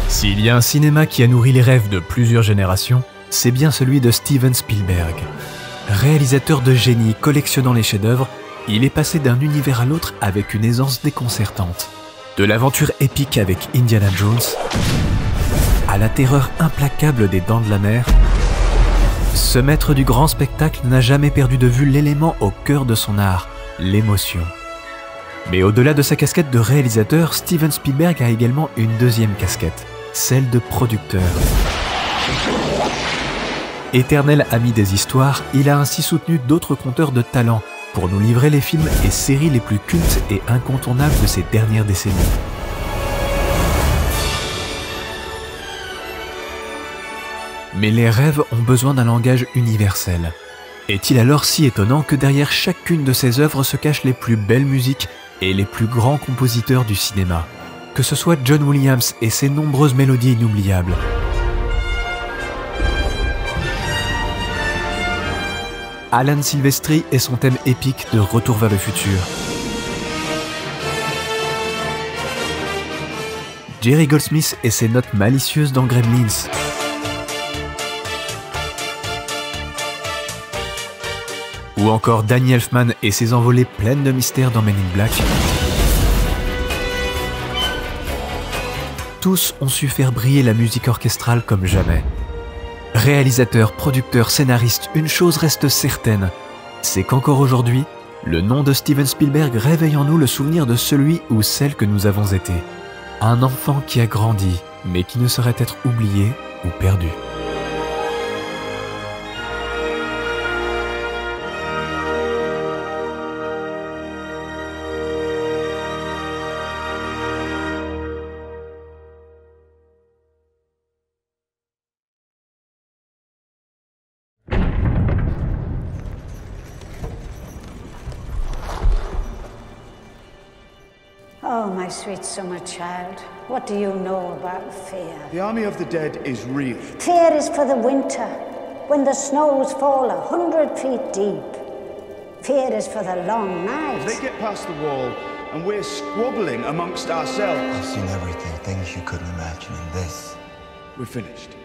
S'il y a un cinéma qui a nourri les rêves de plusieurs générations, c'est bien celui de Steven Spielberg. Réalisateur de génie collectionnant les chefs-d'œuvre, il est passé d'un univers à l'autre avec une aisance déconcertante. De l'aventure épique avec Indiana Jones, à la terreur implacable des Dents de la Mer, ce maître du grand spectacle n'a jamais perdu de vue l'élément au cœur de son art, l'émotion. Mais au-delà de sa casquette de réalisateur, Steven Spielberg a également une deuxième casquette, celle de producteur. Éternel ami des histoires, il a ainsi soutenu d'autres conteurs de talent pour nous livrer les films et séries les plus cultes et incontournables de ces dernières décennies. Mais les rêves ont besoin d'un langage universel. Est-il alors si étonnant que derrière chacune de ces œuvres se cachent les plus belles musiques et les plus grands compositeurs du cinéma? Que ce soit John Williams et ses nombreuses mélodies inoubliables, Alan Silvestri et son thème épique de Retour vers le futur, Jerry Goldsmith et ses notes malicieuses dans Gremlins, ou encore Danny Elfman et ses envolées pleines de mystères dans Men in Black. Tous ont su faire briller la musique orchestrale comme jamais. Réalisateurs, producteurs, scénaristes, une chose reste certaine, c'est qu'encore aujourd'hui, le nom de Steven Spielberg réveille en nous le souvenir de celui ou celle que nous avons été. Un enfant qui a grandi, mais qui ne saurait être oublié ou perdu. Oh, my sweet summer child, what do you know about fear? The army of the dead is real. Fear is for the winter, when the snows fall 100 feet deep. Fear is for the long night. They get past the wall, and we're squabbling amongst ourselves. I've seen everything, things you couldn't imagine, and this. We're finished.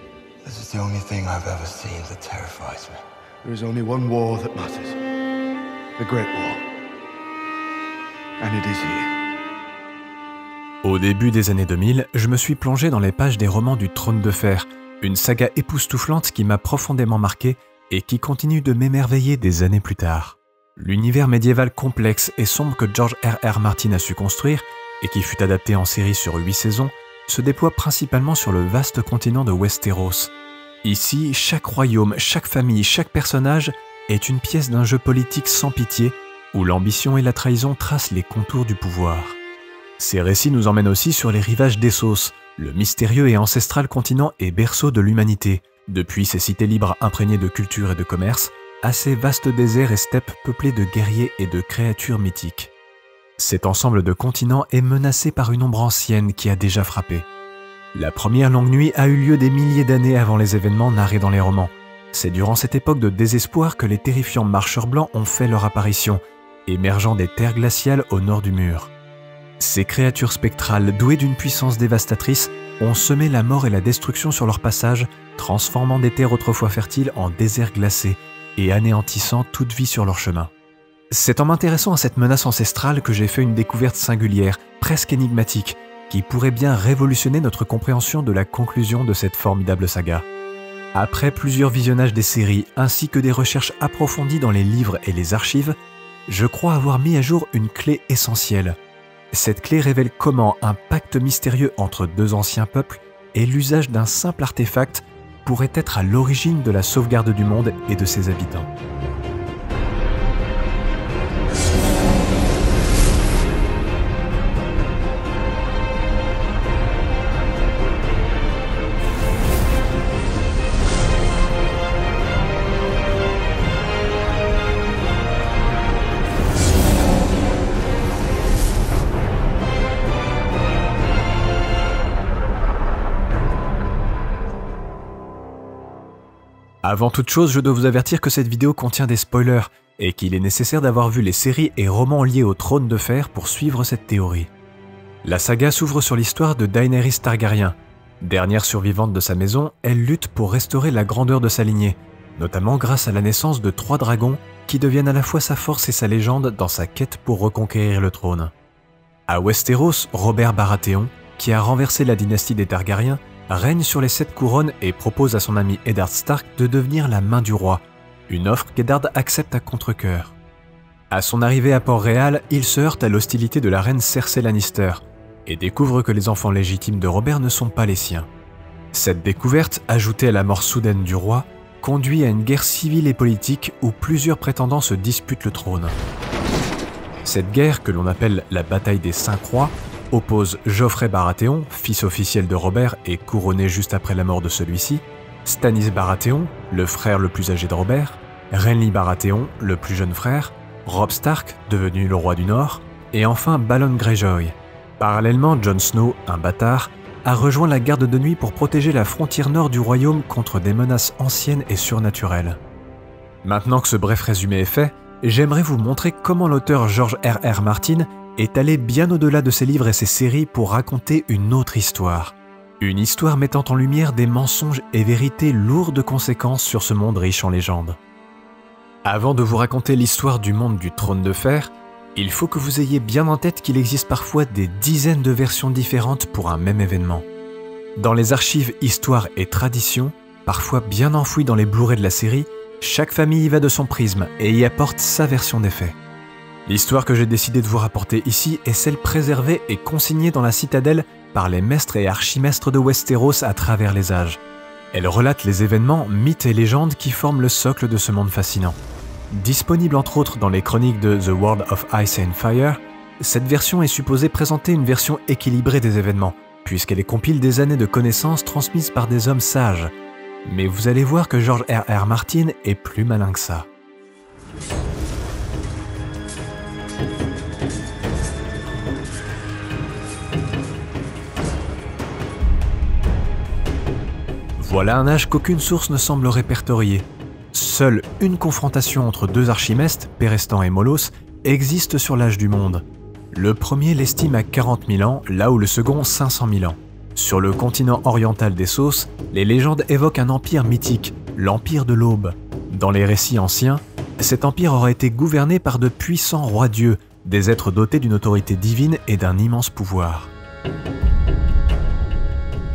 This is the only thing I've ever seen that terrifies me. There is only one war that matters. The Great War. And it is here. Au début des années 2000, je me suis plongé dans les pages des romans du Trône de Fer, une saga époustouflante qui m'a profondément marqué et qui continue de m'émerveiller des années plus tard. L'univers médiéval complexe et sombre que George R.R. Martin a su construire, et qui fut adapté en série sur 8 saisons, se déploie principalement sur le vaste continent de Westeros. Ici, chaque royaume, chaque famille, chaque personnage est une pièce d'un jeu politique sans pitié, où l'ambition et la trahison tracent les contours du pouvoir. Ces récits nous emmènent aussi sur les rivages d'Essos, le mystérieux et ancestral continent et berceau de l'humanité, depuis ces cités libres imprégnées de culture et de commerce, à ces vastes déserts et steppes peuplés de guerriers et de créatures mythiques. Cet ensemble de continents est menacé par une ombre ancienne qui a déjà frappé. La première longue nuit a eu lieu des milliers d'années avant les événements narrés dans les romans. C'est durant cette époque de désespoir que les terrifiants marcheurs blancs ont fait leur apparition, émergeant des terres glaciales au nord du mur. Ces créatures spectrales, douées d'une puissance dévastatrice, ont semé la mort et la destruction sur leur passage, transformant des terres autrefois fertiles en déserts glacés et anéantissant toute vie sur leur chemin. C'est en m'intéressant à cette menace ancestrale que j'ai fait une découverte singulière, presque énigmatique, qui pourrait bien révolutionner notre compréhension de la conclusion de cette formidable saga. Après plusieurs visionnages des séries ainsi que des recherches approfondies dans les livres et les archives, je crois avoir mis à jour une clé essentielle. Cette clé révèle comment un pacte mystérieux entre deux anciens peuples et l'usage d'un simple artefact pourrait être à l'origine de la sauvegarde du monde et de ses habitants. Avant toute chose, je dois vous avertir que cette vidéo contient des spoilers et qu'il est nécessaire d'avoir vu les séries et romans liés au Trône de Fer pour suivre cette théorie. La saga s'ouvre sur l'histoire de Daenerys Targaryen. Dernière survivante de sa maison, elle lutte pour restaurer la grandeur de sa lignée, notamment grâce à la naissance de 3 dragons qui deviennent à la fois sa force et sa légende dans sa quête pour reconquérir le trône. À Westeros, Robert Baratheon, qui a renversé la dynastie des Targaryens, règne sur les 7 couronnes et propose à son ami Eddard Stark de devenir la main du roi, une offre qu'Eddard accepte à contre-cœur. À son arrivée à Port-Réal, il se heurte à l'hostilité de la reine Cersei Lannister et découvre que les enfants légitimes de Robert ne sont pas les siens. Cette découverte, ajoutée à la mort soudaine du roi, conduit à une guerre civile et politique où plusieurs prétendants se disputent le trône. Cette guerre, que l'on appelle la bataille des 5 rois, oppose Joffrey Baratheon, fils officiel de Robert et couronné juste après la mort de celui-ci, Stannis Baratheon, le frère le plus âgé de Robert, Renly Baratheon, le plus jeune frère, Robb Stark, devenu le roi du Nord, et enfin Balon Greyjoy. Parallèlement, Jon Snow, un bâtard, a rejoint la garde de nuit pour protéger la frontière nord du royaume contre des menaces anciennes et surnaturelles. Maintenant que ce bref résumé est fait, j'aimerais vous montrer comment l'auteur George R.R. Martin est allé bien au-delà de ses livres et ses séries pour raconter une autre histoire. Une histoire mettant en lumière des mensonges et vérités lourdes de conséquences sur ce monde riche en légendes. Avant de vous raconter l'histoire du monde du Trône de Fer, il faut que vous ayez bien en tête qu'il existe parfois des dizaines de versions différentes pour un même événement. Dans les archives Histoire et Tradition, parfois bien enfouies dans les Blu-ray de la série, chaque famille y va de son prisme et y apporte sa version des faits. L'histoire que j'ai décidé de vous rapporter ici est celle préservée et consignée dans la citadelle par les maîtres et archimestres de Westeros à travers les âges. Elle relate les événements, mythes et légendes qui forment le socle de ce monde fascinant. Disponible entre autres dans les chroniques de The World of Ice and Fire, cette version est supposée présenter une version équilibrée des événements, puisqu'elle compile des années de connaissances transmises par des hommes sages. Mais vous allez voir que George R.R. Martin est plus malin que ça. Voilà un âge qu'aucune source ne semble répertorier. Seule une confrontation entre 2 archimestres, Pérestan et Molos, existe sur l'âge du monde. Le premier l'estime à 40 000 ans, là où le second 500 000 ans. Sur le continent oriental d'Essos, les légendes évoquent un empire mythique, l'Empire de l'Aube. Dans les récits anciens, cet empire aurait été gouverné par de puissants rois-dieux, des êtres dotés d'une autorité divine et d'un immense pouvoir.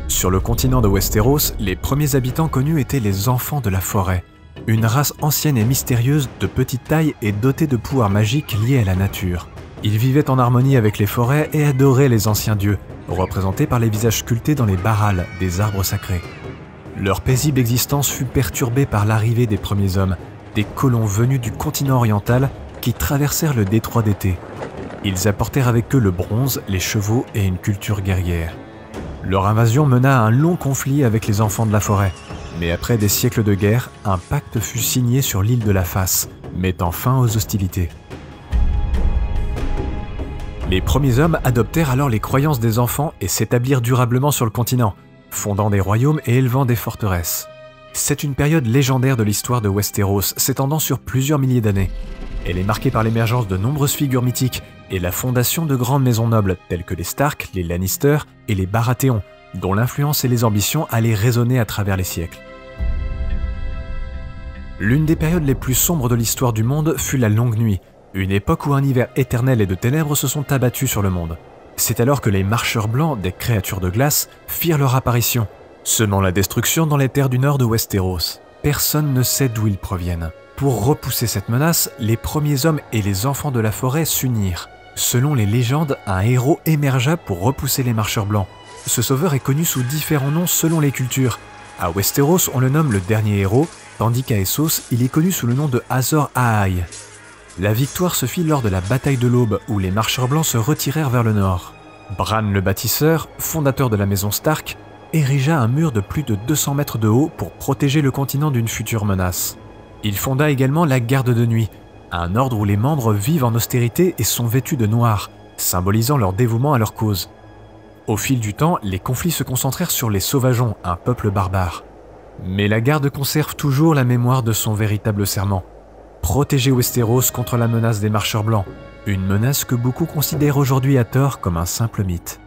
Sur le continent de Westeros, les premiers habitants connus étaient les enfants de la forêt. Une race ancienne et mystérieuse, de petite taille et dotée de pouvoirs magiques liés à la nature. Ils vivaient en harmonie avec les forêts et adoraient les anciens dieux, représentés par les visages sculptés dans les barrals, des arbres sacrés. Leur paisible existence fut perturbée par l'arrivée des premiers hommes, des colons venus du continent oriental qui traversèrent le détroit d'été. Ils apportèrent avec eux le bronze, les chevaux et une culture guerrière. Leur invasion mena à un long conflit avec les enfants de la forêt. Mais après des siècles de guerre, un pacte fut signé sur l'île de la Face, mettant fin aux hostilités. Les premiers hommes adoptèrent alors les croyances des enfants et s'établirent durablement sur le continent, fondant des royaumes et élevant des forteresses. C'est une période légendaire de l'histoire de Westeros, s'étendant sur plusieurs milliers d'années. Elle est marquée par l'émergence de nombreuses figures mythiques et la fondation de grandes maisons nobles telles que les Stark, les Lannister et les Baratheon, dont l'influence et les ambitions allaient résonner à travers les siècles. L'une des périodes les plus sombres de l'histoire du monde fut la Longue Nuit, une époque où un hiver éternel et de ténèbres se sont abattus sur le monde. C'est alors que les marcheurs blancs, des créatures de glace, firent leur apparition, semant la destruction dans les terres du nord de Westeros. Personne ne sait d'où ils proviennent. Pour repousser cette menace, les premiers hommes et les enfants de la forêt s'unirent. Selon les légendes, un héros émergea pour repousser les marcheurs blancs. Ce sauveur est connu sous différents noms selon les cultures. À Westeros, on le nomme le dernier héros, tandis qu'à Essos, il est connu sous le nom de Azor Ahai. La victoire se fit lors de la bataille de l'Aube, où les marcheurs blancs se retirèrent vers le nord. Bran le bâtisseur, fondateur de la maison Stark, érigea un mur de plus de 200 mètres de haut pour protéger le continent d'une future menace. Il fonda également la garde de nuit, un ordre où les membres vivent en austérité et sont vêtus de noir, symbolisant leur dévouement à leur cause. Au fil du temps, les conflits se concentrèrent sur les Sauvageons, un peuple barbare. Mais la garde conserve toujours la mémoire de son véritable serment. Protéger Westeros contre la menace des marcheurs blancs, une menace que beaucoup considèrent aujourd'hui à tort comme un simple mythe.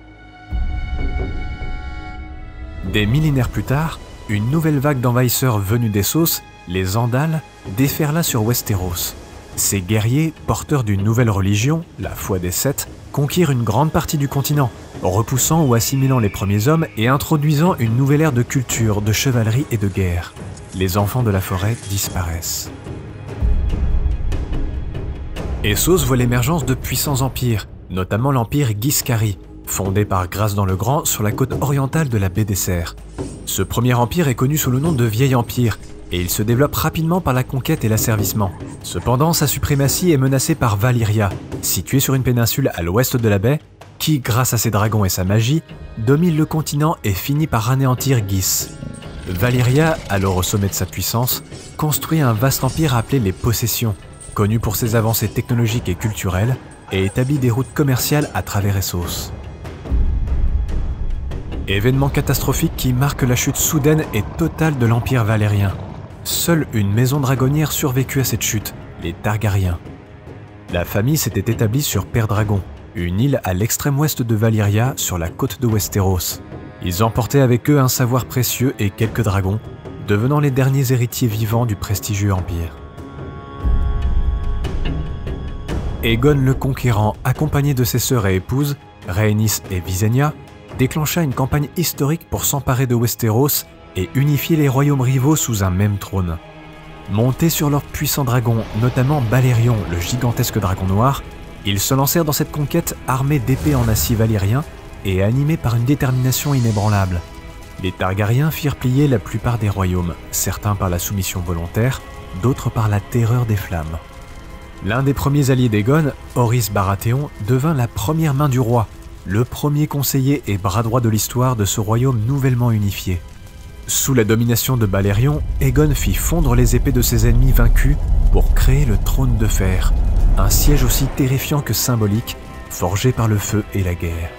Des millénaires plus tard, une nouvelle vague d'envahisseurs venus d'Essos, les Andals, déferla sur Westeros. Ces guerriers, porteurs d'une nouvelle religion, la foi des Sept, conquirent une grande partie du continent, repoussant ou assimilant les premiers hommes et introduisant une nouvelle ère de culture, de chevalerie et de guerre. Les enfants de la forêt disparaissent. Essos voit l'émergence de puissants empires, notamment l'empire Ghiscari, fondé par Grasdan le Grand sur la côte orientale de la baie des Cerfs. Ce premier empire est connu sous le nom de Vieil Empire, et il se développe rapidement par la conquête et l'asservissement. Cependant, sa suprématie est menacée par Valyria, située sur une péninsule à l'ouest de la baie, qui, grâce à ses dragons et sa magie, domine le continent et finit par anéantir Gis. Valyria, alors au sommet de sa puissance, construit un vaste empire appelé les Possessions, connu pour ses avancées technologiques et culturelles, et établit des routes commerciales à travers Essos. Événement catastrophique qui marque la chute soudaine et totale de l'Empire valérien. Seule une maison dragonnière survécut à cette chute, les Targaryens. La famille s'était établie sur Pendragon, une île à l'extrême ouest de Valyria sur la côte de Westeros. Ils emportaient avec eux un savoir précieux et quelques dragons, devenant les derniers héritiers vivants du prestigieux empire. Aegon le Conquérant, accompagné de ses sœurs et épouses, Rhaenys et Visenya, déclencha une campagne historique pour s'emparer de Westeros et unifier les royaumes rivaux sous un même trône. Montés sur leurs puissants dragons, notamment Balerion, le gigantesque dragon noir, ils se lancèrent dans cette conquête armés d'épées en acier valyrien et animés par une détermination inébranlable. Les Targaryens firent plier la plupart des royaumes, certains par la soumission volontaire, d'autres par la terreur des flammes. L'un des premiers alliés d'Aegon, Horys Baratheon, devint la première main du roi, le premier conseiller et bras droit de l'histoire de ce royaume nouvellement unifié. Sous la domination de Balerion, Aegon fit fondre les épées de ses ennemis vaincus pour créer le trône de fer, un siège aussi terrifiant que symbolique, forgé par le feu et la guerre.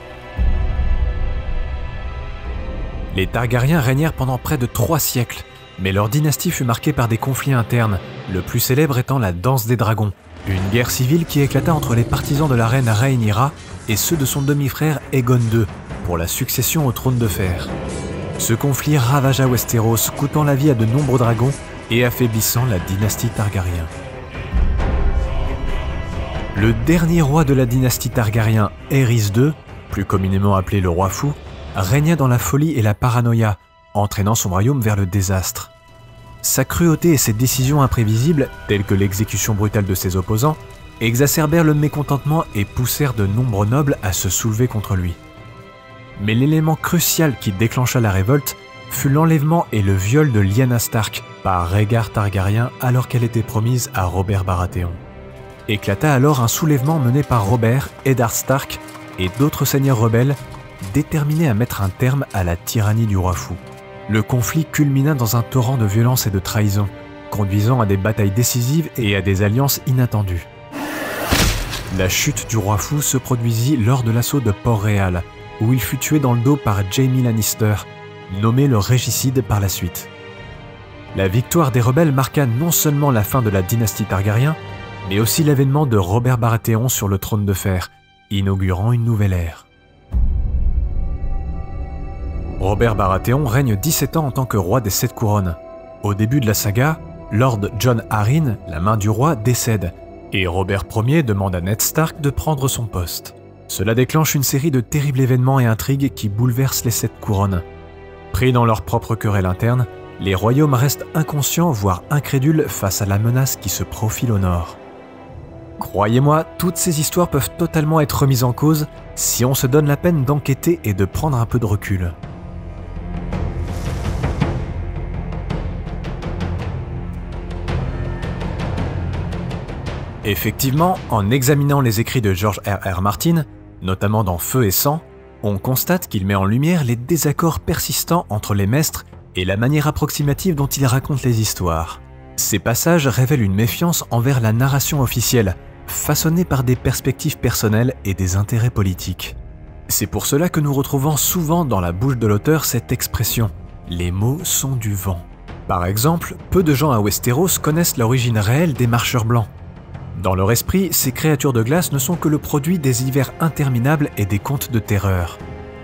Les Targaryens régnèrent pendant près de 3 siècles, mais leur dynastie fut marquée par des conflits internes, le plus célèbre étant la Danse des Dragons, une guerre civile qui éclata entre les partisans de la reine Rhaenyra et ceux de son demi-frère Aegon II, pour la succession au trône de fer. Ce conflit ravagea Westeros, coûtant la vie à de nombreux dragons et affaiblissant la dynastie Targaryen. Le dernier roi de la dynastie Targaryen, Aerys II, plus communément appelé le roi fou, régna dans la folie et la paranoïa, entraînant son royaume vers le désastre. Sa cruauté et ses décisions imprévisibles, telles que l'exécution brutale de ses opposants, exacerbèrent le mécontentement et poussèrent de nombreux nobles à se soulever contre lui. Mais l'élément crucial qui déclencha la révolte fut l'enlèvement et le viol de Lyanna Stark par Rhaegar Targaryen alors qu'elle était promise à Robert Baratheon. Éclata alors un soulèvement mené par Robert, Eddard Stark et d'autres seigneurs rebelles déterminés à mettre un terme à la tyrannie du roi fou. Le conflit culmina dans un torrent de violence et de trahison, conduisant à des batailles décisives et à des alliances inattendues. La chute du roi fou se produisit lors de l'assaut de Port-Réal, où il fut tué dans le dos par Jaime Lannister, nommé le Régicide par la suite. La victoire des rebelles marqua non seulement la fin de la dynastie Targaryen, mais aussi l'avènement de Robert Baratheon sur le trône de fer, inaugurant une nouvelle ère. Robert Baratheon règne 17 ans en tant que roi des 7 couronnes. Au début de la saga, Lord Jon Arryn, la main du roi, décède, et Robert Ier demande à Ned Stark de prendre son poste. Cela déclenche une série de terribles événements et intrigues qui bouleversent les 7 couronnes. Pris dans leur propre querelle interne, les royaumes restent inconscients, voire incrédules face à la menace qui se profile au nord. Croyez-moi, toutes ces histoires peuvent totalement être remises en cause si on se donne la peine d'enquêter et de prendre un peu de recul. Effectivement, en examinant les écrits de George R.R. Martin, notamment dans Feu et Sang, on constate qu'il met en lumière les désaccords persistants entre les maîtres et la manière approximative dont il raconte les histoires. Ces passages révèlent une méfiance envers la narration officielle, façonnée par des perspectives personnelles et des intérêts politiques. C'est pour cela que nous retrouvons souvent dans la bouche de l'auteur cette expression « les mots sont du vent ». Par exemple, peu de gens à Westeros connaissent l'origine réelle des marcheurs blancs. Dans leur esprit, ces créatures de glace ne sont que le produit des hivers interminables et des contes de terreur.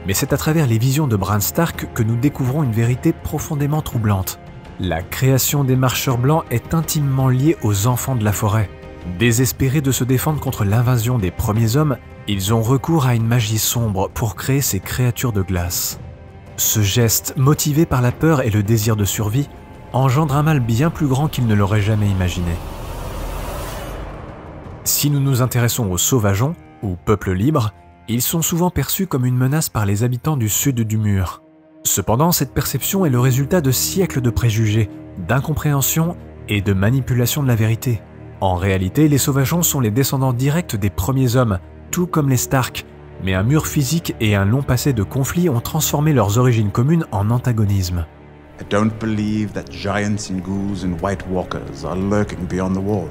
Mais c'est à travers les visions de Bran Stark que nous découvrons une vérité profondément troublante. La création des marcheurs blancs est intimement liée aux enfants de la forêt. Désespérés de se défendre contre l'invasion des premiers hommes, ils ont recours à une magie sombre pour créer ces créatures de glace. Ce geste, motivé par la peur et le désir de survie, engendre un mal bien plus grand qu'ils ne l'auraient jamais imaginé. Si nous nous intéressons aux sauvageons, ou peuples libres, ils sont souvent perçus comme une menace par les habitants du sud du mur. Cependant, cette perception est le résultat de siècles de préjugés, d'incompréhension et de manipulation de la vérité. En réalité, les sauvageons sont les descendants directs des premiers hommes, tout comme les Stark, mais un mur physique et un long passé de conflits ont transformé leurs origines communes en antagonisme. I don't believe that giants and ghouls and white walkers are lurking beyond the wall.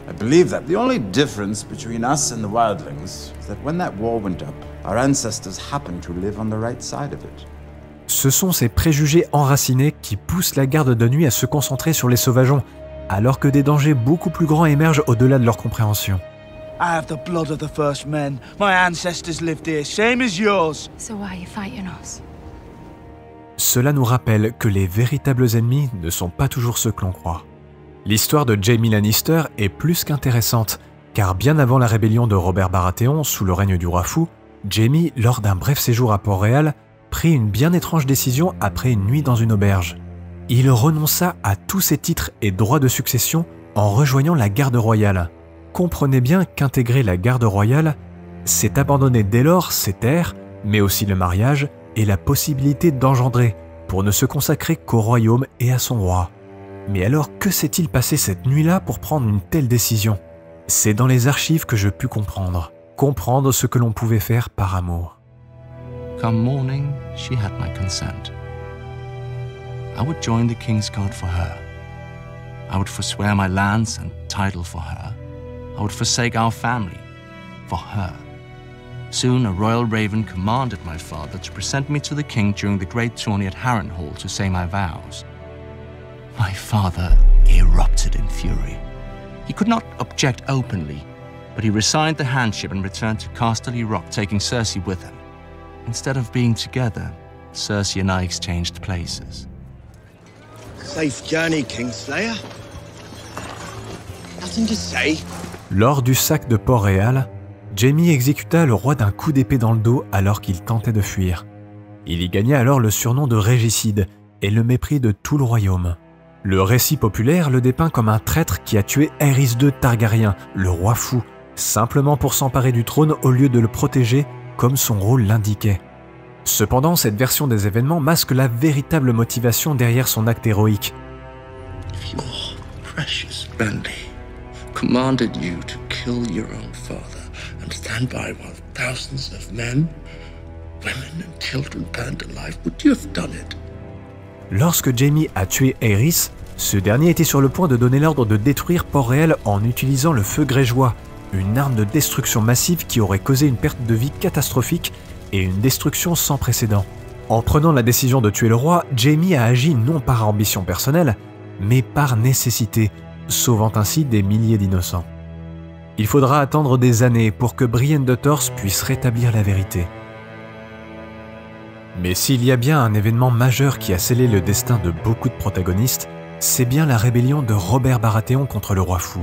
I believe that the only difference between us and the wildlings is that when that wall went up, our ancestors happened to live on the right side of it. Ce sont ces préjugés enracinés qui poussent la garde de nuit à se concentrer sur les sauvageons, alors que des dangers beaucoup plus grands émergent au-delà de leur compréhension. I have the blood of the first men. My ancestors lived here, same as yours. So why are you fighting us? Cela nous rappelle que les véritables ennemis ne sont pas toujours ceux que l'on croit. L'histoire de Jaime Lannister est plus qu'intéressante, car bien avant la rébellion de Robert Baratheon sous le règne du roi fou, Jaime, lors d'un bref séjour à Port-Réal, prit une bien étrange décision après une nuit dans une auberge. Il renonça à tous ses titres et droits de succession en rejoignant la garde royale. Comprenez bien qu'intégrer la garde royale, c'est abandonner dès lors ses terres, mais aussi le mariage et la possibilité d'engendrer, pour ne se consacrer qu'au royaume et à son roi. Mais alors, que s'est-il passé cette nuit-là pour prendre une telle décision? C'est dans les archives que je pus comprendre ce que l'on pouvait faire par amour. Come morning, she had my consent. I would join the King's Guard for her. I would forswear my lands and title for her. I would forsake our family for her. Soon, a royal raven commanded my father to present me to the king during the great tourney at Harrenhal to say my vows. My father erupted in fury. He could not object openly, but he resigned the handship and returned to Casterly Rock, taking Cersei with him. Instead of being together, Cersei and I exchanged places. Safe journey, Kingslayer. Nothing to say. Lors du sac de Port-Réal, Jaime exécuta le roi d'un coup d'épée dans le dos alors qu'il tentait de fuir. Il y gagna alors le surnom de régicide et le mépris de tout le royaume. Le récit populaire le dépeint comme un traître qui a tué Aerys II Targaryen, le roi fou, simplement pour s'emparer du trône au lieu de le protéger comme son rôle l'indiquait. Cependant, cette version des événements masque la véritable motivation derrière son acte héroïque. Your precious Randy commanded you to kill your own father and stand by while thousands of men, women and children burned alive. Would you have done it? Lorsque Jaime a tué Aerys, ce dernier était sur le point de donner l'ordre de détruire Port-Réal en utilisant le feu grégeois, une arme de destruction massive qui aurait causé une perte de vie catastrophique et une destruction sans précédent. En prenant la décision de tuer le roi, Jaime a agi non par ambition personnelle, mais par nécessité, sauvant ainsi des milliers d'innocents. Il faudra attendre des années pour que Brienne de Tarth puisse rétablir la vérité. Mais s'il y a bien un événement majeur qui a scellé le destin de beaucoup de protagonistes, c'est bien la rébellion de Robert Baratheon contre le roi fou.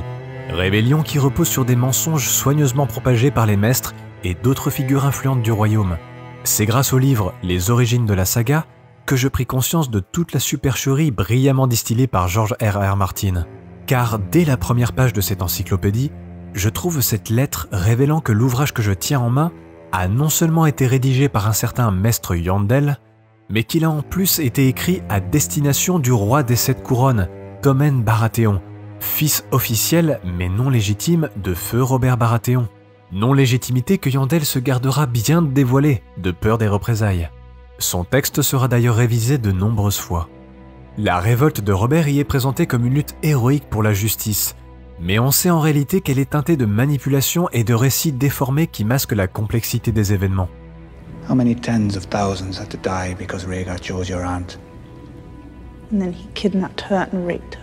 Rébellion qui repose sur des mensonges soigneusement propagés par les maîtres et d'autres figures influentes du royaume. C'est grâce au livre « Les origines de la saga » que je pris conscience de toute la supercherie brillamment distillée par George R.R. Martin. Car dès la première page de cette encyclopédie, je trouve cette lettre révélant que l'ouvrage que je tiens en main a non seulement été rédigé par un certain Maître Yandel, mais qu'il a en plus été écrit à destination du roi des 7 couronnes, Tommen Baratheon, fils officiel mais non légitime de feu Robert Baratheon. Non-légitimité que Yandel se gardera bien de dévoiler, de peur des représailles. Son texte sera d'ailleurs révisé de nombreuses fois. La révolte de Robert y est présentée comme une lutte héroïque pour la justice, mais on sait en réalité qu'elle est teintée de manipulation et de récits déformés qui masquent la complexité des événements. How many tens of thousands had to die because Rhaegar chose your aunt? And then he kidnapped her and raped her.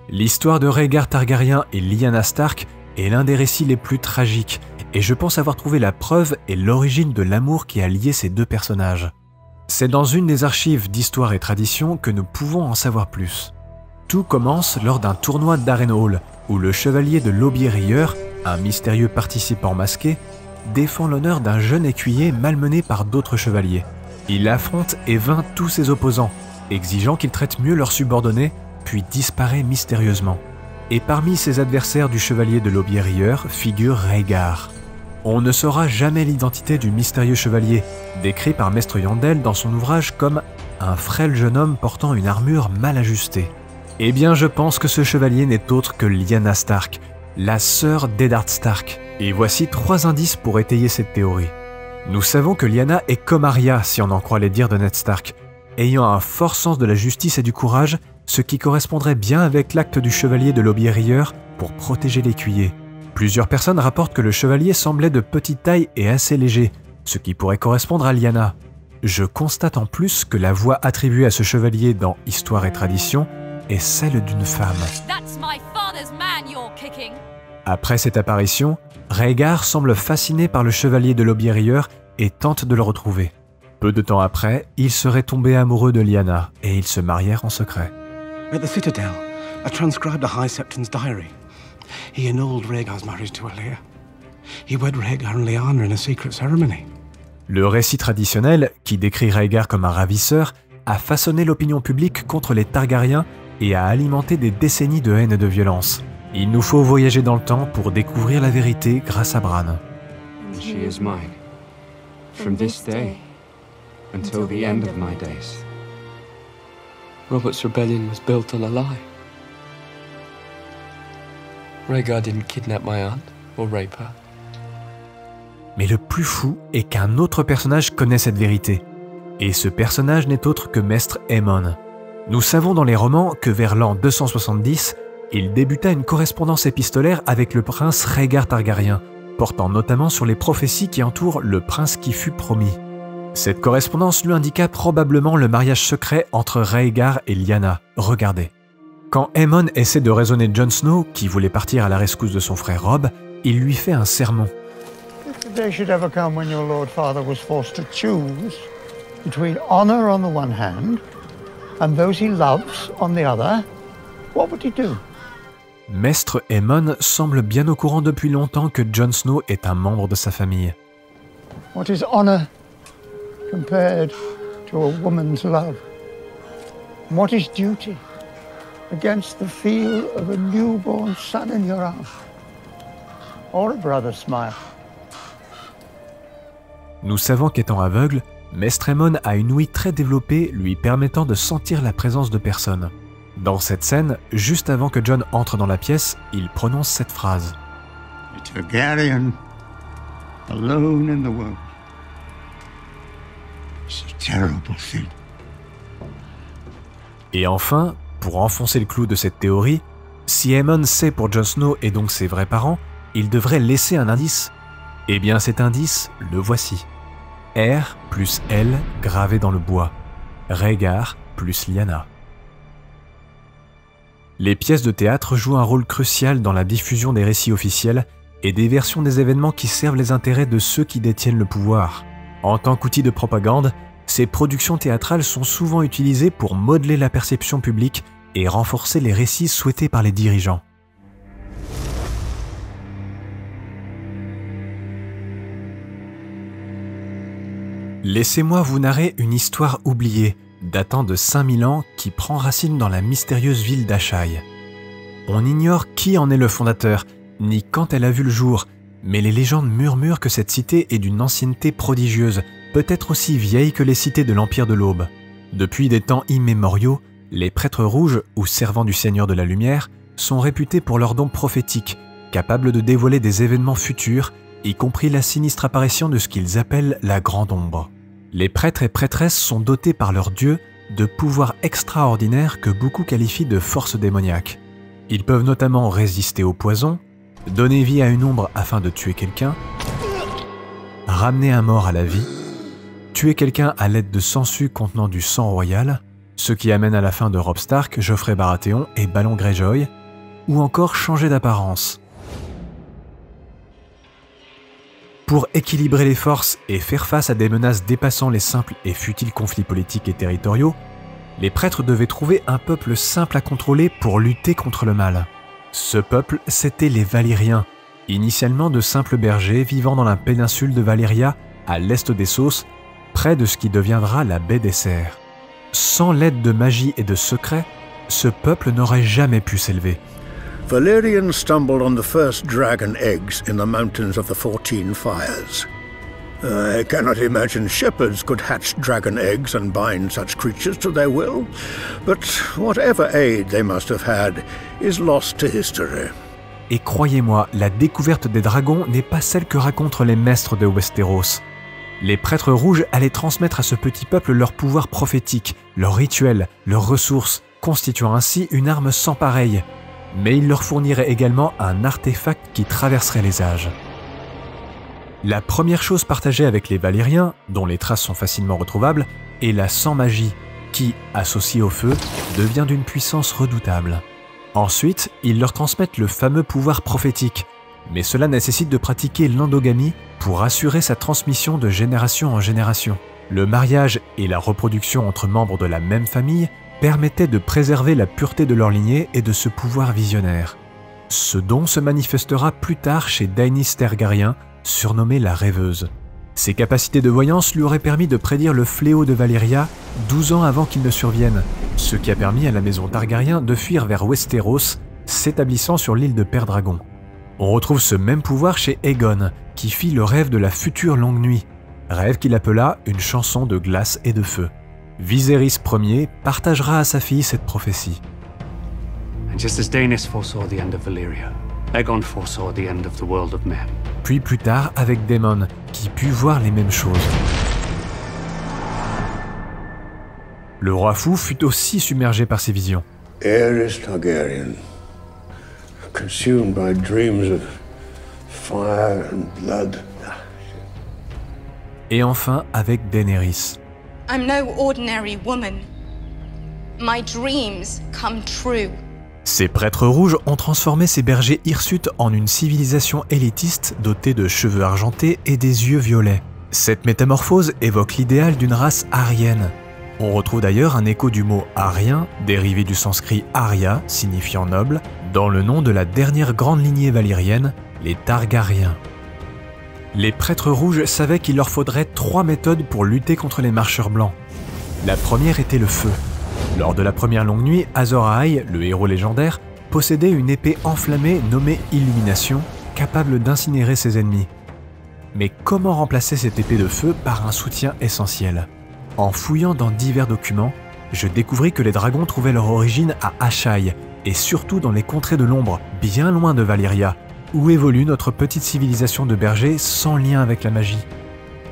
L'histoire de Rhaegar Targaryen et Lyanna Stark est l'un des récits les plus tragiques et je pense avoir trouvé la preuve et l'origine de l'amour qui a lié ces deux personnages. C'est dans une des archives d'Histoire et Tradition que nous pouvons en savoir plus. Tout commence lors d'un tournoi d'Harrenhal, où le chevalier de l'Aubierrieur, un mystérieux participant masqué, défend l'honneur d'un jeune écuyer malmené par d'autres chevaliers. Il affronte et vainc tous ses opposants, exigeant qu'ils traitent mieux leurs subordonnés, puis disparaît mystérieusement. Et parmi ses adversaires du chevalier de l'Aubierrieur figure Rhaegar. On ne saura jamais l'identité du mystérieux chevalier, décrit par Maître Yandel dans son ouvrage comme un frêle jeune homme portant une armure mal ajustée. Eh bien, je pense que ce chevalier n'est autre que Lyanna Stark, la sœur d'Eddard Stark. Et voici 3 indices pour étayer cette théorie. Nous savons que Lyanna est comme Arya, si on en croit les dires de Ned Stark, ayant un fort sens de la justice et du courage, ce qui correspondrait bien avec l'acte du chevalier de l'Aubierrieur pour protéger l'écuyer. Plusieurs personnes rapportent que le chevalier semblait de petite taille et assez léger, ce qui pourrait correspondre à Lyanna. Je constate en plus que la voix attribuée à ce chevalier dans Histoire et Tradition est celle d'une femme. Après cette apparition, Rhaegar semble fasciné par le chevalier de l'Aubierrieur et tente de le retrouver. Peu de temps après, il serait tombé amoureux de Lyanna et ils se marièrent en secret. At the Citadel, I transcribed the High Septon's diary. He annulled Rhaegar's marriage to Alia. He wed Rhaegar and Lyanna in a secret ceremony. Le récit traditionnel, qui décrit Rhaegar comme un ravisseur, a façonné l'opinion publique contre les Targaryens et a alimenté des décennies de haine et de violence. Il nous faut voyager dans le temps pour découvrir la vérité grâce à Bran. And she is mine, from this day until the end of my days. Robert's rebellion was built on a lie. Rhaegar didn't kidnap my aunt or rape her. Mais le plus fou est qu'un autre personnage connaît cette vérité. Et ce personnage n'est autre que Maître Aemon. Nous savons dans les romans que vers l'an 270, il débuta une correspondance épistolaire avec le prince Rhaegar Targaryen, portant notamment sur les prophéties qui entourent le prince qui fut promis. Cette correspondance lui indiqua probablement le mariage secret entre Rhaegar et Lyanna. Regardez. Quand Aemon essaie de raisonner Jon Snow, qui voulait partir à la rescousse de son frère Robb, il lui fait un sermon. If the day should ever come when your Lord Father was forced to choose between honor on the one hand and those he loves on the other, what would he do? Maître Aemon semble bien au courant depuis longtemps que Jon Snow est un membre de sa famille. What is honor compared to a woman's love? What is duty against the feel of a newborn son in your arms? Or a brother's smile? Nous savons qu'étant aveugle, Maître Aemon a une ouïe très développée lui permettant de sentir la présence de personnes. Dans cette scène, juste avant que Jon entre dans la pièce, il prononce cette phrase. A Targaryen, alone in the world. It's a terrible thing. Et enfin, pour enfoncer le clou de cette théorie, si Aemon sait pour Jon Snow et donc ses vrais parents, il devrait laisser un indice. Eh bien cet indice, le voici. R plus L gravé dans le bois. Rhaegar plus Lyanna. Les pièces de théâtre jouent un rôle crucial dans la diffusion des récits officiels et des versions des événements qui servent les intérêts de ceux qui détiennent le pouvoir. En tant qu'outil de propagande, ces productions théâtrales sont souvent utilisées pour modeler la perception publique et renforcer les récits souhaités par les dirigeants. Laissez-moi vous narrer une histoire oubliée, datant de 5000 ans, qui prend racine dans la mystérieuse ville d'Asshai. On ignore qui en est le fondateur, ni quand elle a vu le jour, mais les légendes murmurent que cette cité est d'une ancienneté prodigieuse, peut-être aussi vieille que les cités de l'Empire de l'Aube. Depuis des temps immémoriaux, les prêtres rouges, ou servants du Seigneur de la Lumière, sont réputés pour leurs dons prophétiques, capables de dévoiler des événements futurs, y compris la sinistre apparition de ce qu'ils appellent la Grande Ombre. Les prêtres et prêtresses sont dotés par leur dieu de pouvoirs extraordinaires que beaucoup qualifient de forces démoniaques. Ils peuvent notamment résister au poison, donner vie à une ombre afin de tuer quelqu'un, ramener un mort à la vie, tuer quelqu'un à l'aide de sangsues contenant du sang royal, ce qui amène à la fin de Robb Stark, Joffrey Baratheon et Balon Greyjoy, ou encore changer d'apparence. Pour équilibrer les forces et faire face à des menaces dépassant les simples et futiles conflits politiques et territoriaux, les prêtres devaient trouver un peuple simple à contrôler pour lutter contre le mal. Ce peuple, c'étaient les Valyriens, initialement de simples bergers vivant dans la péninsule de Valyria, à l'est d'Essos, près de ce qui deviendra la baie des Cerfs. Sans l'aide de magie et de secrets, ce peuple n'aurait jamais pu s'élever. Valerian stumbled on the first dragon eggs in the mountains of the 14 Fires. I cannot imagine shepherds could hatch dragon eggs and bind such creatures to their will, but whatever aid they must have had is lost to history. Et croyez-moi, la découverte des dragons n'est pas celle que racontent les maîtres de Westeros. Les prêtres rouges allaient transmettre à ce petit peuple leur pouvoir prophétique, leurs rituels, leurs ressources, constituant ainsi une arme sans pareille. Mais ils leur fourniraient également un artefact qui traverserait les âges. La première chose partagée avec les Valyriens, dont les traces sont facilement retrouvables, est la sans-magie, qui, associée au feu, devient d'une puissance redoutable. Ensuite, ils leur transmettent le fameux pouvoir prophétique, mais cela nécessite de pratiquer l'endogamie pour assurer sa transmission de génération en génération. Le mariage et la reproduction entre membres de la même famille permettaient de préserver la pureté de leur lignée et de ce pouvoir visionnaire. Ce don se manifestera plus tard chez Daenerys Targaryen, surnommée la Rêveuse. Ses capacités de voyance lui auraient permis de prédire le fléau de Valyria 12 ans avant qu'il ne survienne, ce qui a permis à la maison Targaryen de fuir vers Westeros, s'établissant sur l'île de Père-Dragon. On retrouve ce même pouvoir chez Aegon, qui fit le rêve de la future longue nuit, rêve qu'il appela une chanson de glace et de feu. Viserys Ier partagera à sa fille cette prophétie. And just as Daenerys foresaw the end of Valyria, Aegon foresaw the end of the world of men. Puis plus tard avec Daemon, qui put voir les mêmes choses. Le roi fou fut aussi submergé par ces visions. Aerys Targaryen, consumed by dreams of fire and blood. Et enfin avec Daenerys. I'm no ordinary woman. My dreams come true. Ces prêtres rouges ont transformé ces bergers hirsutes en une civilisation élitiste dotée de cheveux argentés et des yeux violets. Cette métamorphose évoque l'idéal d'une race aryenne. On retrouve d'ailleurs un écho du mot arien, dérivé du sanskrit Arya, signifiant noble, dans le nom de la dernière grande lignée valyrienne, les Targaryens. Les prêtres rouges savaient qu'il leur faudrait 3 méthodes pour lutter contre les marcheurs blancs. La première était le feu. Lors de la première longue nuit, Azor Ahai, le héros légendaire, possédait une épée enflammée nommée Illumination, capable d'incinérer ses ennemis. Mais comment remplacer cette épée de feu par un soutien essentiel? En fouillant dans divers documents, je découvris que les dragons trouvaient leur origine à Asshai, et surtout dans les contrées de l'ombre, bien loin de Valyria, où évolue notre petite civilisation de bergers sans lien avec la magie.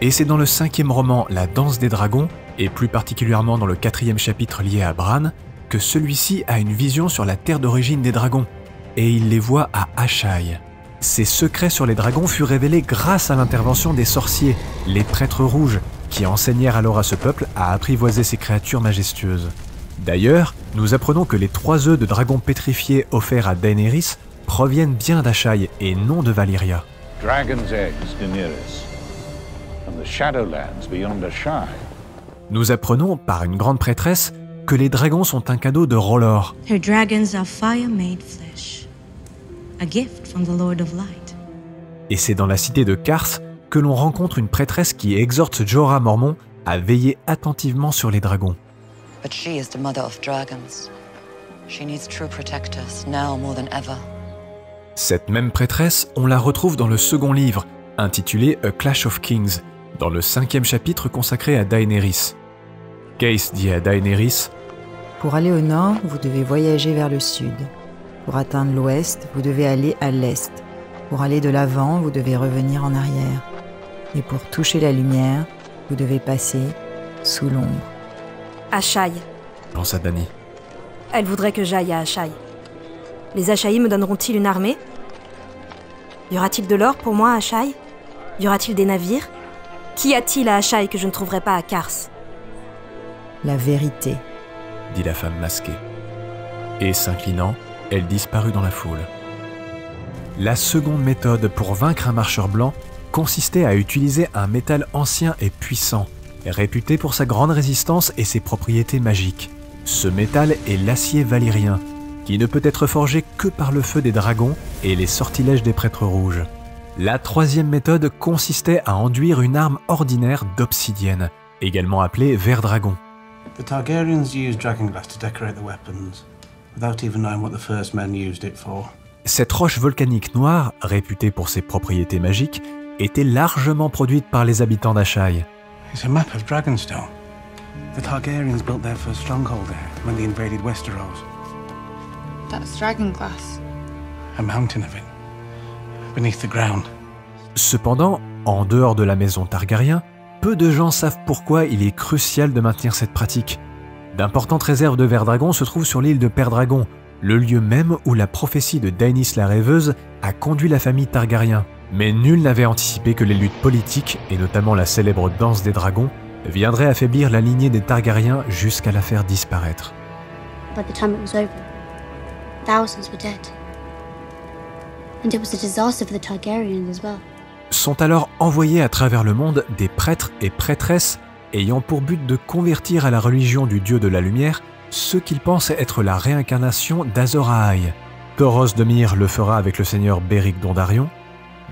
Et c'est dans le 5e roman, La Danse des Dragons, et plus particulièrement dans le 4e chapitre lié à Bran, que celui-ci a une vision sur la terre d'origine des dragons, et il les voit à Asshai. Ces secrets sur les dragons furent révélés grâce à l'intervention des sorciers, les prêtres rouges, qui enseignèrent alors à ce peuple à apprivoiser ces créatures majestueuses. D'ailleurs, nous apprenons que les 3 œufs de dragons pétrifiés offerts à Daenerys proviennent bien d'Asshai et non de Valyria. Dragon's eggs, Daenerys, and the Shadowlands beyond Asshai. Nous apprenons, par une grande prêtresse, que les dragons sont un cadeau de R'hllor. Her dragons are fire made flesh, a gift from the Lord of Light. Et c'est dans la cité de Karth que l'on rencontre une prêtresse qui exhorte Jorah Mormont à veiller attentivement sur les dragons. But she is the mother of dragons. She needs true protectors now more than ever. Cette même prêtresse, on la retrouve dans le second livre, intitulé A Clash of Kings, dans le 5e chapitre consacré à Daenerys. Case dit à Daenerys: Pour aller au nord, vous devez voyager vers le sud. Pour atteindre l'ouest, vous devez aller à l'est. Pour aller de l'avant, vous devez revenir en arrière. Et pour toucher la lumière, vous devez passer sous l'ombre. Asshai. Pensa Dany. Elle voudrait que j'aille à Asshai. Les Ashai me donneront-ils une armée? Y aura-t-il de l'or pour moi à Asshai? Y aura-t-il des navires? Qu'y a-t-il à Asshai que je ne trouverai pas à Karth? La vérité, dit la femme masquée. Et s'inclinant, elle disparut dans la foule. La seconde méthode pour vaincre un marcheur blanc consistait à utiliser un métal ancien et puissant, réputé pour sa grande résistance et ses propriétés magiques. Ce métal est l'acier valyrien, qui ne peut être forgé que par le feu des dragons et les sortilèges des prêtres rouges. La troisième méthode consistait à enduire une arme ordinaire d'obsidienne, également appelée ver-dragon. The Targaryens used dragonglass to decorate the weapons, without even knowing what the first men used it for. Cette roche volcanique noire, réputée pour ses propriétés magiques, était largement produite par les habitants d'Asshai. It's a map of Dragonstone. The Targaryens built their first stronghold there when they invaded Westeros. That's dragonglass. A mountain of it, beneath the ground. Cependant, en dehors de la maison Targaryen, peu de gens savent pourquoi il est crucial de maintenir cette pratique. D'importantes réserves de ver-dragon se trouvent sur l'île de Père-Dragon, le lieu même où la prophétie de Daenys la Rêveuse a conduit la famille Targaryen. Mais nul n'avait anticipé que les luttes politiques, et notamment la célèbre danse des dragons, viendraient affaiblir la lignée des Targaryens jusqu'à la faire disparaître. By the time it was over, thousands were dead. And it was a disaster for the Targaryens as well. Sont alors envoyés à travers le monde des prêtres et prêtresses ayant pour but de convertir à la religion du dieu de la lumière ceux qu'ils pensent être la réincarnation d'Azor Ahai. Thoros de Myr le fera avec le seigneur Beric Dondarrion,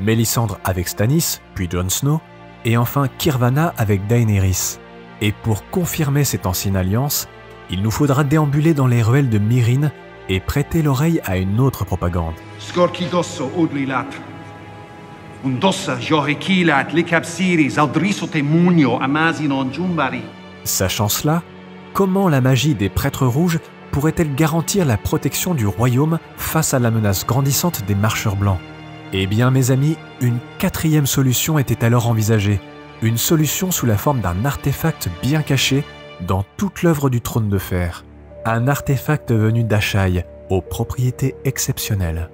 Mélisandre avec Stannis, puis Jon Snow, et enfin Kirvana avec Daenerys. Et pour confirmer cette ancienne alliance, il nous faudra déambuler dans les ruelles de Myrine et prêter l'oreille à une autre propagande. Sachant cela, comment la magie des prêtres rouges pourrait-elle garantir la protection du royaume face à la menace grandissante des marcheurs blancs? Eh bien mes amis, une quatrième solution était alors envisagée, une solution sous la forme d'un artefact bien caché dans toute l'œuvre du trône de fer. Un artefact venu d'Asshai, aux propriétés exceptionnelles.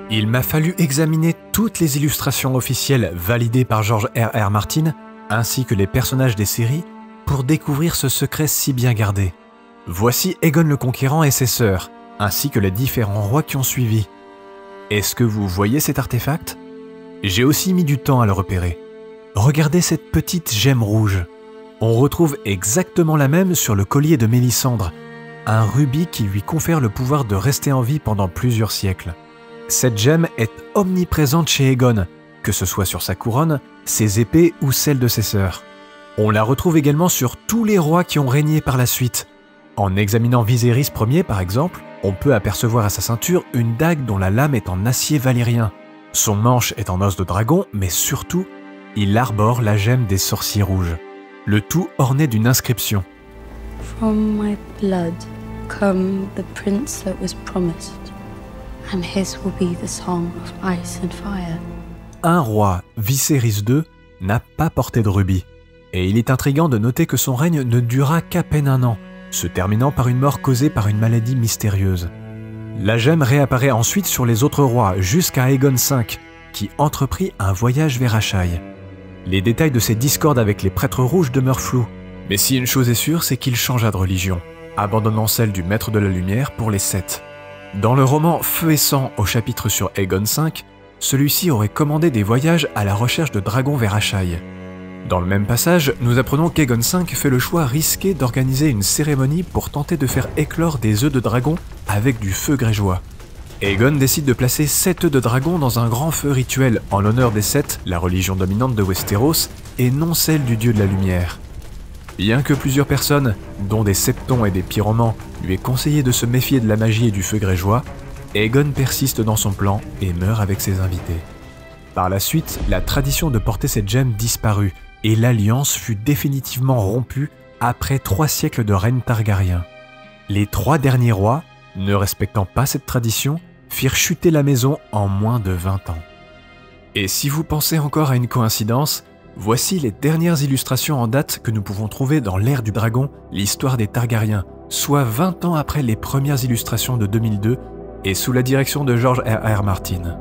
Il m'a fallu examiner toutes les illustrations officielles validées par George R.R. Martin, ainsi que les personnages des séries, pour découvrir ce secret si bien gardé. Voici Aegon le Conquérant et ses sœurs, ainsi que les différents rois qui ont suivi. Est-ce que vous voyez cet artefact? J'ai aussi mis du temps à le repérer. Regardez cette petite gemme rouge. On retrouve exactement la même sur le collier de Mélisandre, un rubis qui lui confère le pouvoir de rester en vie pendant plusieurs siècles. Cette gemme est omniprésente chez Aegon, que ce soit sur sa couronne, ses épées ou celles de ses sœurs. On la retrouve également sur tous les rois qui ont régné par la suite. En examinant Viserys Ier par exemple, on peut apercevoir à sa ceinture une dague dont la lame est en acier valyrien. Son manche est en os de dragon, mais surtout, il arbore la gemme des sorciers rouges. Le tout orné d'une inscription. From my blood come the prince that was promised, and his will be the song of ice and fire. Un roi, Viserys II, n'a pas porté de rubis. Et il est intriguant de noter que son règne ne dura qu'à peine 1 an, se terminant par une mort causée par une maladie mystérieuse. La gemme réapparaît ensuite sur les autres rois jusqu'à Aegon V, qui entreprit un voyage vers Asshai. Les détails de ses discordes avec les prêtres rouges demeurent flous, mais si une chose est sûre, c'est qu'il changea de religion, abandonnant celle du Maître de la Lumière pour les Sept. Dans le roman Feu et Sang au chapitre sur Aegon V, celui-ci aurait commandé des voyages à la recherche de dragons vers Asshai. Dans le même passage, nous apprenons qu'Aegon V fait le choix risqué d'organiser une cérémonie pour tenter de faire éclore des œufs de dragon avec du feu grégeois. Aegon décide de placer 7 œufs de dragon dans un grand feu rituel en l'honneur des Sept, la religion dominante de Westeros, et non celle du dieu de la lumière. Bien que plusieurs personnes, dont des septons et des pyromans, lui aient conseillé de se méfier de la magie et du feu grégeois, Aegon persiste dans son plan et meurt avec ses invités. Par la suite, la tradition de porter cette gemme disparut, et l'alliance fut définitivement rompue après 3 siècles de règne targaryen. Les 3 derniers rois, ne respectant pas cette tradition, firent chuter la maison en moins de 20 ans. Et si vous pensez encore à une coïncidence, voici les dernières illustrations en date que nous pouvons trouver dans l'ère du dragon, l'histoire des Targaryens, soit 20 ans après les premières illustrations de 2002 et sous la direction de George R.R. Martin.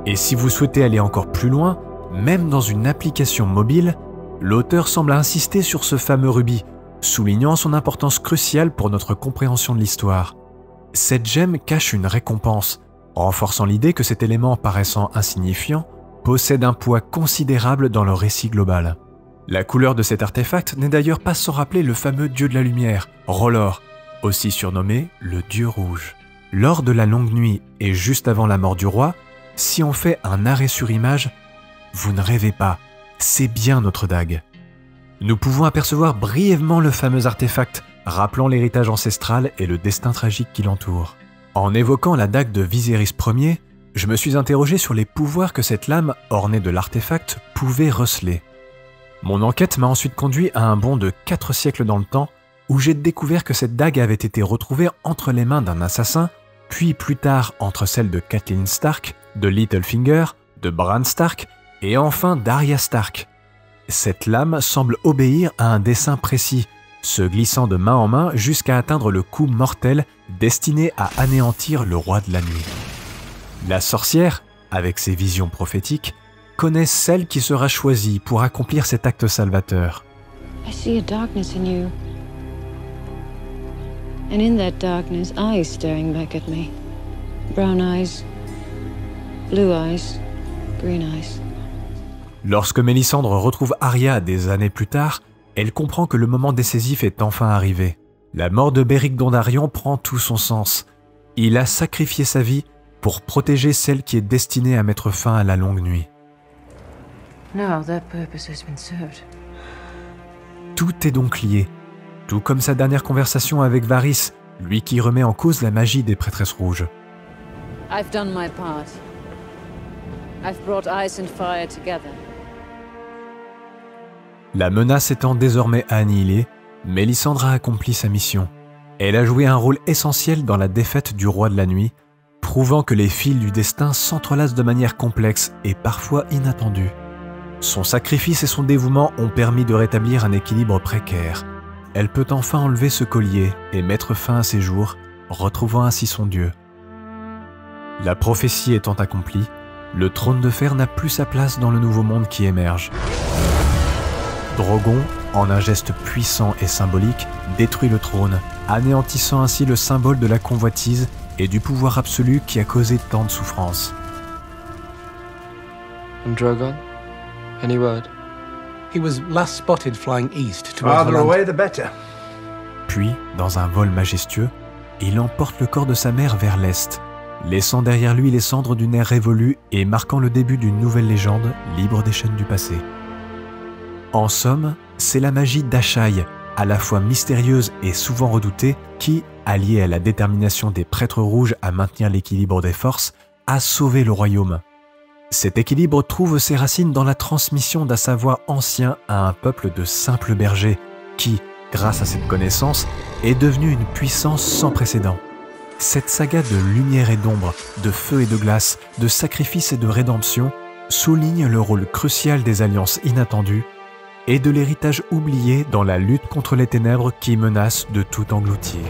Et si vous souhaitez aller encore plus loin, même dans une application mobile, l'auteur semble insister sur ce fameux rubis, soulignant son importance cruciale pour notre compréhension de l'histoire. Cette gemme cache une récompense, renforçant l'idée que cet élément paraissant insignifiant possède un poids considérable dans le récit global. La couleur de cet artefact n'est d'ailleurs pas sans rappeler le fameux dieu de la lumière, Rolor, aussi surnommé le dieu rouge. Lors de la longue nuit et juste avant la mort du roi, si on fait un arrêt sur image, vous ne rêvez pas, c'est bien notre dague. Nous pouvons apercevoir brièvement le fameux artefact, rappelant l'héritage ancestral et le destin tragique qui l'entoure. En évoquant la dague de Viserys Ier, je me suis interrogé sur les pouvoirs que cette lame, ornée de l'artefact, pouvait receler. Mon enquête m'a ensuite conduit à un bond de 4 siècles dans le temps, où j'ai découvert que cette dague avait été retrouvée entre les mains d'un assassin, puis plus tard entre celles de Catelyn Stark, de Littlefinger, de Bran Stark et enfin d'Arya Stark. Cette lame semble obéir à un dessein précis, se glissant de main en main jusqu'à atteindre le coup mortel destiné à anéantir le roi de la nuit. La sorcière, avec ses visions prophétiques, connaît celle qui sera choisie pour accomplir cet acte salvateur. I see a darkness in you. And in that darkness, eyes staring back at me. Brown eyes, blue eyes, green eyes. Lorsque Mélisandre retrouve Arya des années plus tard, elle comprend que le moment décisif est enfin arrivé. La mort de Beric Dondarrion prend tout son sens. Il a sacrifié sa vie pour protéger celle qui est destinée à mettre fin à la longue nuit. Now that purpose has been served. Tout est donc lié, tout comme sa dernière conversation avec Varys, lui qui remet en cause la magie des prêtresses rouges. I've done my part. I've brought ice and fire together. La menace étant désormais annihilée, Mélisandre a accompli sa mission. Elle a joué un rôle essentiel dans la défaite du roi de la nuit, prouvant que les fils du destin s'entrelacent de manière complexe et parfois inattendue. Son sacrifice et son dévouement ont permis de rétablir un équilibre précaire. Elle peut enfin enlever ce collier et mettre fin à ses jours, retrouvant ainsi son Dieu. La prophétie étant accomplie, le trône de fer n'a plus sa place dans le nouveau monde qui émerge. Drogon, en un geste puissant et symbolique, détruit le trône, anéantissant ainsi le symbole de la convoitise et du pouvoir absolu qui a causé tant de souffrances. And Drogon? Any word? He was last spotted flying east towards Farther the land. away, the better. Puis, dans un vol majestueux, il emporte le corps de sa mère vers l'est, laissant derrière lui les cendres d'une ère révolue et marquant le début d'une nouvelle légende libre des chaînes du passé. En somme, c'est la magie d'Asshai, à la fois mystérieuse et souvent redoutée, qui, alliée à la détermination des prêtres rouges à maintenir l'équilibre des forces, a sauvé le royaume. Cet équilibre trouve ses racines dans la transmission d'un savoir ancien à un peuple de simples bergers, qui, grâce à cette connaissance, est devenu une puissance sans précédent. Cette saga de lumière et d'ombre, de feu et de glace, de sacrifice et de rédemption, souligne le rôle crucial des alliances inattendues et de l'héritage oublié dans la lutte contre les ténèbres qui menacent de tout engloutir.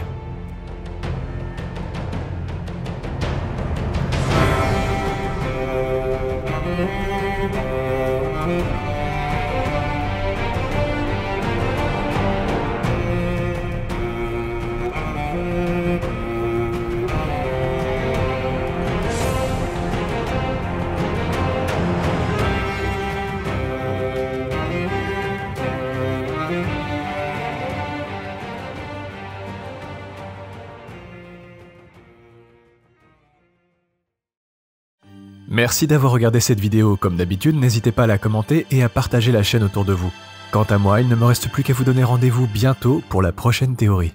Merci d'avoir regardé cette vidéo. Comme d'habitude, n'hésitez pas à la commenter et à partager la chaîne autour de vous. Quant à moi, il ne me reste plus qu'à vous donner rendez-vous bientôt pour la prochaine théorie.